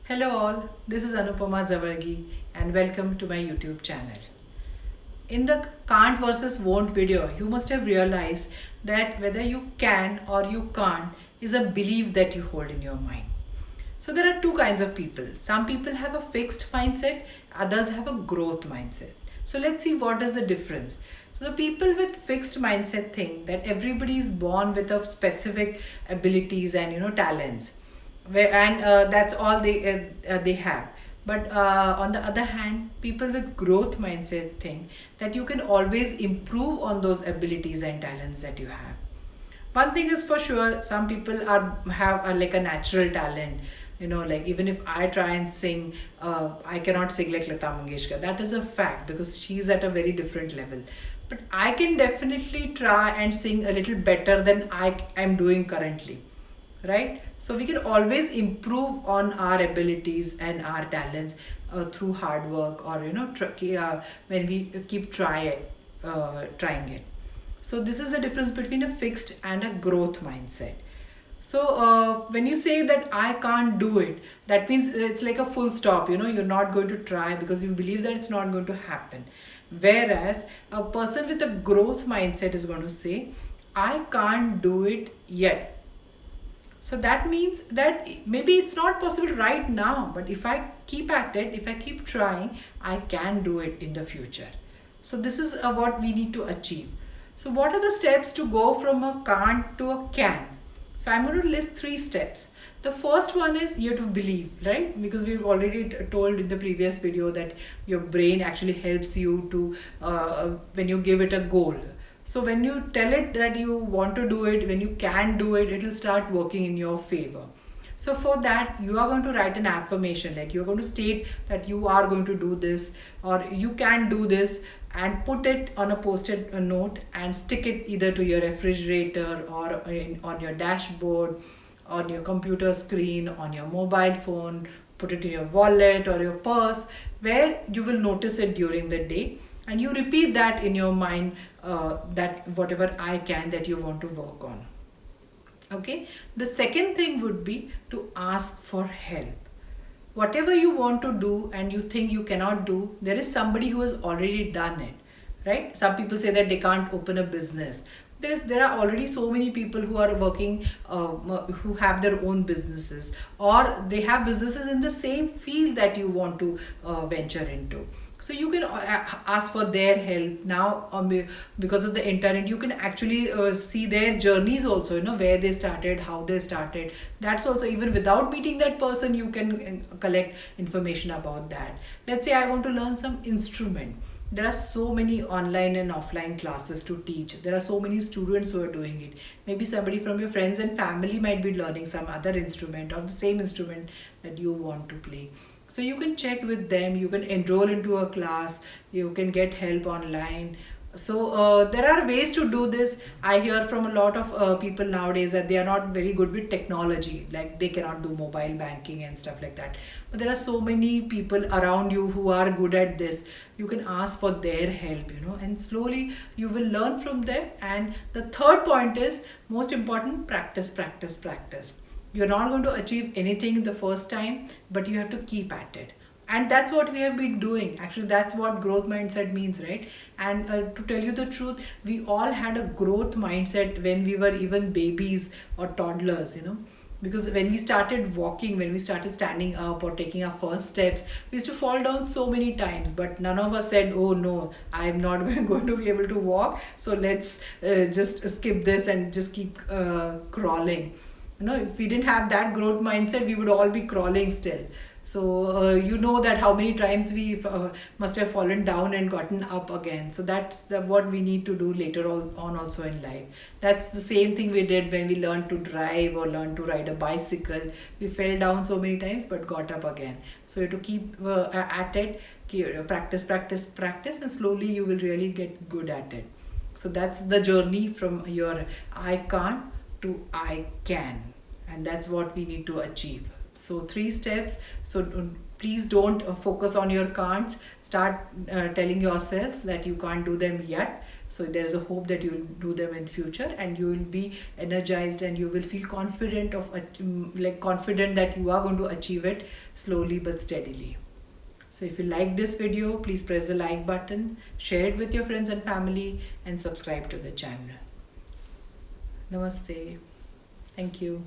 Hello all, this is Anupama Zavargi and welcome to my YouTube channel. In the can't versus won't video, you must have realized that whether you can or you can't is a belief that you hold in your mind. So there are two kinds of people. Some people have a fixed mindset, others have a growth mindset. So let's see what is the difference. So the people with fixed mindset think that everybody is born with a specific abilities and talents, and that's all they have. But on the other hand, people with growth mindset think that you can always improve on those abilities and talents that you have. One thing is for sure, some people are like a natural talent. Like even if I try and sing, I cannot sing like Lata Mangeshkar. That is a fact because she's at a very different level. But I can definitely try and sing a little better than I am doing currently, right? So we can always improve on our abilities and our talents through hard work, or when we keep trying it. So this is the difference between a fixed and a growth mindset. So when you say that I can't do it, that means it's like a full stop. You're not going to try because you believe that it's not going to happen. Whereas a person with a growth mindset is going to say, I can't do it yet. So that means that maybe it's not possible right now, but if I keep at it, if I keep trying, I can do it in the future. So this is what we need to achieve. So what are the steps to go from a can't to a can? So I'm going to list three steps. The first one is you have to believe, right? Because we've already told in the previous video that your brain actually helps you to, when you give it a goal. So when you tell it that you want to do it, when you can do it, it will start working in your favor. So for that, you are going to write an affirmation, like you're going to state that you are going to do this or you can do this, and put it on a post-it note and stick it either to your refrigerator or on your dashboard, on your computer screen, on your mobile phone, put it in your wallet or your purse, where you will notice it during the day, and you repeat that in your mind, that whatever I can that you want to work on. Okay, the second thing would be to ask for help. Whatever you want to do and you think you cannot do, there is somebody who has already done it, right? Some people say that they can't open a business. There are already so many people who are working, who have their own businesses, or they have businesses in the same field that you want to venture into. So you can ask for their help now, because of the internet. You can actually see their journeys also, where they started, how they started. That's also, even without meeting that person, you can collect information about that. Let's say I want to learn some instrument. There are so many online and offline classes to teach. There are so many students who are doing it. Maybe somebody from your friends and family might be learning some other instrument or the same instrument that you want to play. So you can check with them, you can enroll into a class, you can get help online. So there are ways to do this. I hear from a lot of people nowadays that they are not very good with technology, like they cannot do mobile banking and stuff like that. But there are so many people around you who are good at this. You can ask for their help, and slowly you will learn from them. And the third point is most important: practice, practice, practice. You're not going to achieve anything the first time, but you have to keep at it. And that's what we have been doing. Actually, that's what growth mindset means, right? And to tell you the truth, we all had a growth mindset when we were even babies or toddlers, because when we started walking, when we started standing up or taking our first steps, we used to fall down so many times, but none of us said, oh no, I'm not going to be able to walk, so let's just skip this and just keep crawling. If we didn't have that growth mindset, we would all be crawling still. So that how many times we must have fallen down and gotten up again. So that's what we need to do later on also in life. That's the same thing we did when we learned to drive or learned to ride a bicycle. We fell down so many times but got up again. So you have to keep at it, practice, practice, practice, and slowly you will really get good at it. So that's the journey from your I can't to I can, and that's what we need to achieve. So three steps. So please don't focus on your can'ts. Start telling yourselves that you can't do them yet. So there is a hope that you will do them in future, and you will be energized, and you will feel confident confident that you are going to achieve it slowly but steadily. So if you like this video, please press the like button, share it with your friends and family, and subscribe to the channel. Namaste. Thank you.